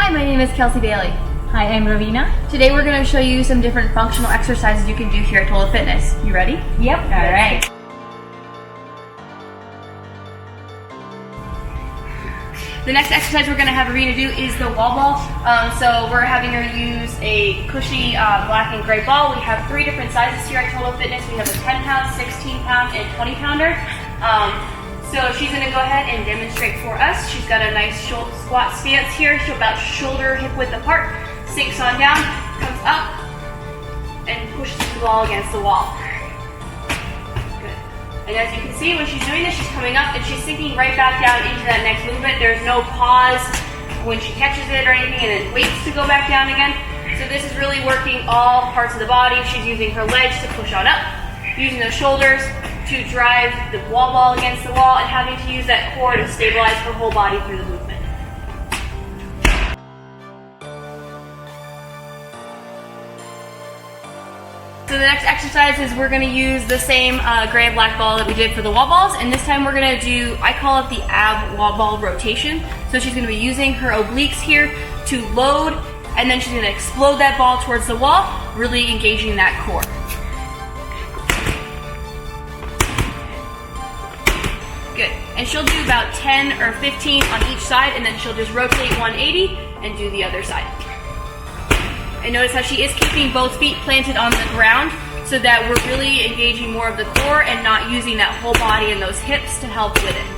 Hi, my name is Kelsie Bailey. Hi, I'm Raveena. Today we're going to show you some different functional exercises you can do here at Total Fitness. You ready? Yep. All right. The next exercise we're going to have Raveena do is the wall ball. So we're having her use a cushy black and gray ball. We have 3 different sizes here at Total Fitness. We have a 10 pound, 16 pound, and 20 pounder. So she's going to go ahead and demonstrate for us. She's got a nice squat stance here. She'll about shoulder hip width apart, sinks on down, comes up, and pushes the ball against the wall. Good. And as you can see, when she's doing this, she's coming up and she's sinking right back down into that next movement. There's no pause when she catches it or anything and then waits to go back down again. So this is really working all parts of the body. She's using her legs to push on up, using those shoulders to drive the wall ball against the wall, and having to use that core to stabilize her whole body through the movement. So the next exercise is we're going to use the same gray and black ball that we did for the wall balls, and this time we're going to do, I call it the ab wall ball rotation. So she's going to be using her obliques here to load, and then she's going to explode that ball towards the wall, really engaging that core. Good. And she'll do about 10 or 15 on each side, and then she'll just rotate 180 and do the other side. And notice how she is keeping both feet planted on the ground so that we're really engaging more of the core and not using that whole body and those hips to help with it.